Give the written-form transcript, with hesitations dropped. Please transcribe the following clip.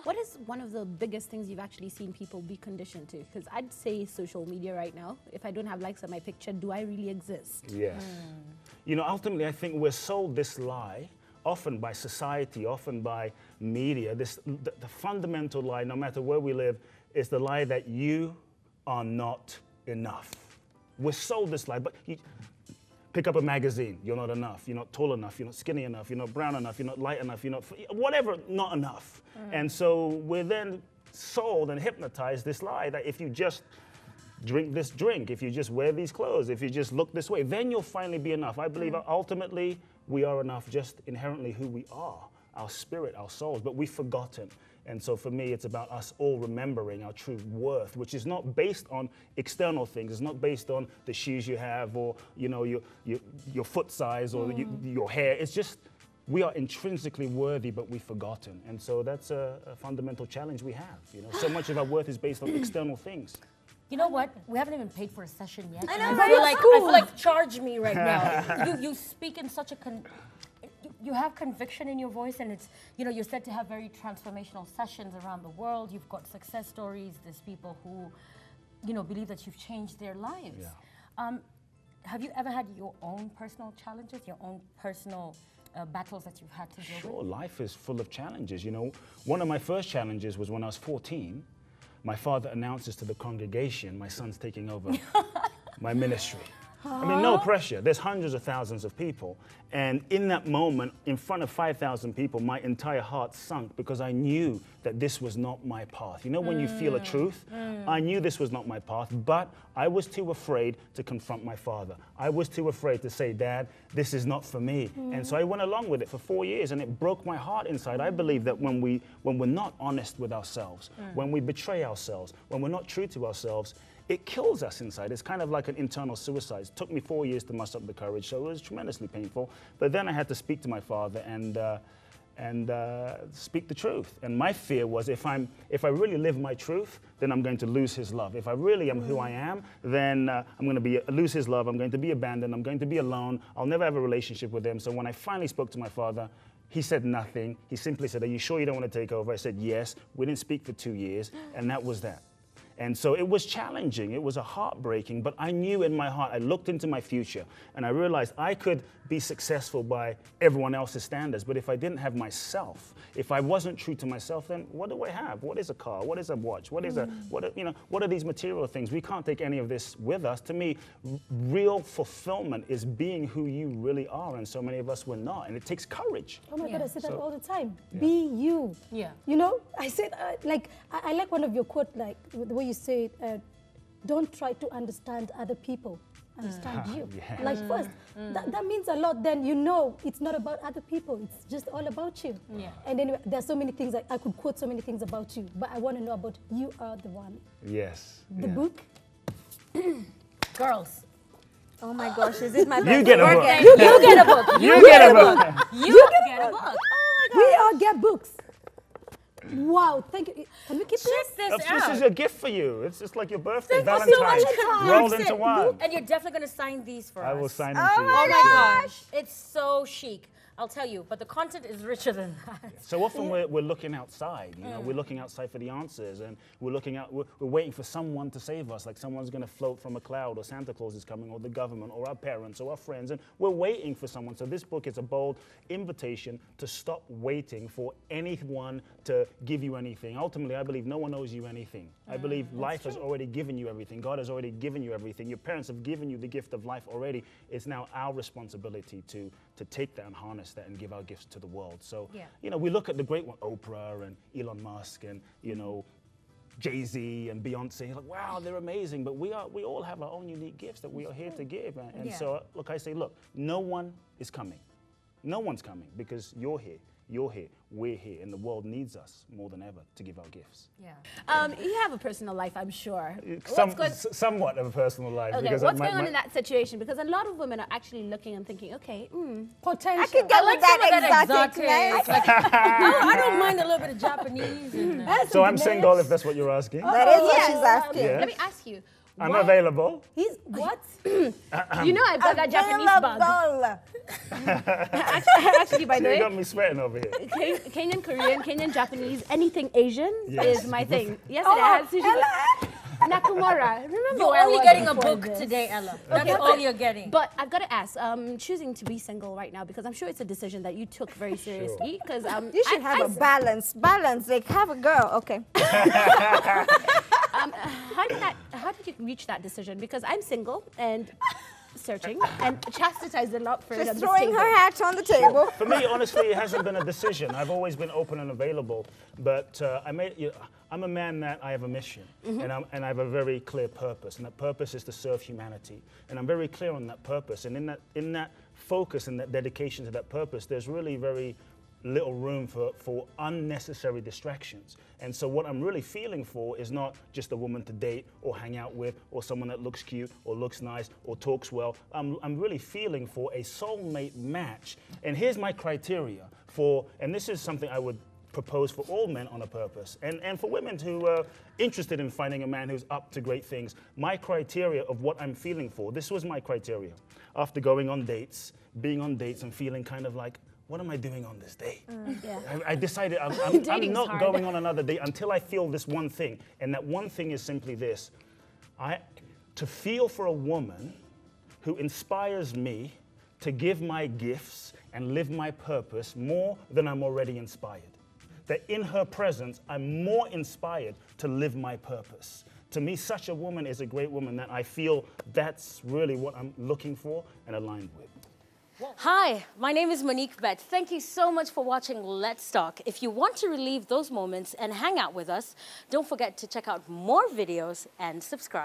What is one of the biggest things you've actually seen people be conditioned to? Because I'd say social media right now. If I don't have likes on my picture, do I really exist? Yes. You know, ultimately, I think we're sold this lie, often by society, often by media. The fundamental lie, no matter where we live, is the lie that you are not enough. We're sold this lie, but pick up a magazine, you're not enough, you're not tall enough, you're not skinny enough, you're not brown enough, you're not light enough, you're not, whatever, not enough. And so we're then sold and hypnotized this lie that if you just drink this drink, if you just wear these clothes, if you just look this way, then you'll finally be enough. I believe ultimately we are enough just inherently who we are, our spirit, our souls, but we've forgotten. And so for me, it's about us all remembering our true worth, which is not based on external things. It's not based on the shoes you have or, you know, your foot size or your hair. It's just we are intrinsically worthy, but we've forgotten. And so that's a fundamental challenge we have. You know, so much of our worth is based on external things. You know what? We haven't even paid for a session yet. I know, I feel like charge me right now. You speak in such a you have conviction in your voice, and it's, you know, you're said to have very transformational sessions around the world. You've got success stories. There's people who, you know, believe that you've changed their lives. Yeah. Have you ever had your own personal challenges, your own personal battles that you've had to deal with? Sure, life is full of challenges. You know, one of my first challenges was when I was 14. My father announces to the congregation, my son's taking over my ministry. I mean, no pressure. There's hundreds of thousands of people. And in that moment, in front of 5,000 people, my entire heart sunk because I knew that this was not my path. You know, when you feel a truth, I knew this was not my path, but I was too afraid to confront my father. I was too afraid to say, Dad, this is not for me. And so I went along with it for 4 years, and it broke my heart inside. I believe that when we're not honest with ourselves, when we betray ourselves, when we're not true to ourselves, it kills us inside. It's kind of like an internal suicide. It took me 4 years to muster up the courage, so it was tremendously painful. But then I had to speak to my father and speak the truth. And my fear was if I really live my truth, then I'm going to lose his love. If I really am who I am, then I'm going to lose his love. I'm going to be abandoned. I'm going to be alone. I'll never have a relationship with him. So when I finally spoke to my father, he said nothing. He simply said, "Are you sure you don't want to take over?" I said, "Yes." We didn't speak for 2 years, and that was that. And so it was challenging, it was a heartbreaking, but I knew in my heart, I looked into my future and I realized I could be successful by everyone else's standards, but if I didn't have myself, if I wasn't true to myself, then what do I have? What is a car? What is a watch? What are these material things? We can't take any of this with us. To me, real fulfillment is being who you really are, and so many of us were not, and it takes courage. Oh my God, I say that all the time. Be you. Yeah. You know, I said, I like one of your quotes, like the way you say, don't try to understand other people, understand you. Yeah. Like first, that means a lot. Then you know it's not about other people, it's just all about you. Yeah. And then there's so many things, I could quote so many things about you, but I want to know about you are the one. Yes. The book. Girls. Oh my gosh, is it my You get a book. You get a book. You get a book. You get a book. We all get books. Wow, thank you. Can we keep this? This is a gift for you. It's just like your birthday, Thank you so Valentine's, much. rolled into one. And you're definitely going to sign these for us. I will sign them for you. Oh my gosh. It's so chic. I'll tell you, but the content is richer than that. So often we're looking outside, you know, we're looking outside for the answers, and we're waiting for someone to save us, like someone's going to float from a cloud, or Santa Claus is coming, or the government, or our parents, or our friends, and we're waiting for someone. So this book is a bold invitation to stop waiting for anyone to give you anything. Ultimately, I believe no one owes you anything. I believe life has already given you everything. God has already given you everything. Your parents have given you the gift of life already. It's now our responsibility to take that and harness that and give our gifts to the world. So, you know, we look at the great one, Oprah and Elon Musk and, you know, Jay-Z and Beyonce, like, wow, they're amazing, but we all have our own unique gifts that we are here to give. And so, look, I say, look, no one is coming. No one's coming because you're here, we're here, and the world needs us more than ever to give our gifts. Yeah. You have a personal life, I'm sure. Somewhat of a personal life. Okay, because what's going on in that situation? Because a lot of women are actually looking and thinking, okay, potential. I could get with that exotic, Like, I don't mind a little bit of Japanese. And, So I'm single, if that's what you're asking. That is what she's asking. Yeah. Let me ask you, I'm available. He's what? You know I've got that Japanese bug. Actually, by the You way, got me sweating over here. Kenyan Korean, Kenyan Japanese, anything Asian Yes. is my thing. Yesterday I had sushi. Nakamura. Remember You're where I only was getting a before book this? today, Ella. That's all you're getting. But I've got to ask, choosing to be single right now, because I'm sure it's a decision that you took very seriously. Because You should have a balance. Balance. Like, have a girl. Okay. how did you reach that decision? Because I'm single and searching and chastised a lot for Just throwing her hat on the table. For me, honestly, it hasn't been a decision. I've always been open and available, but I'm a man that I have a mission, and I have a very clear purpose, and that purpose is to serve humanity, and I'm very clear on that purpose, and in that focus and that dedication to that purpose, there's really very little room for unnecessary distractions. And so what I'm really feeling for is not just a woman to date or hang out with or someone that looks cute or looks nice or talks well. I'm really feeling for a soulmate match. And here's my criteria for, and this is something I would propose for all men on a purpose, and for women who are interested in finding a man who's up to great things. My criteria of what I'm feeling for, this was my criteria. After going on dates, being on dates and feeling kind of like, what am I doing on this date? Yeah. I decided I'm Dating's not hard. going on another date until I feel this one thing. And that one thing is simply this. To feel for a woman who inspires me to give my gifts and live my purpose more than I'm already inspired. That in her presence, I'm more inspired to live my purpose. To me, such a woman is a great woman that I feel that's really what I'm looking for and aligned with. Hi, my name is Monique Bett. Thank you so much for watching Let's Talk. If you want to relive those moments and hang out with us, don't forget to check out more videos and subscribe.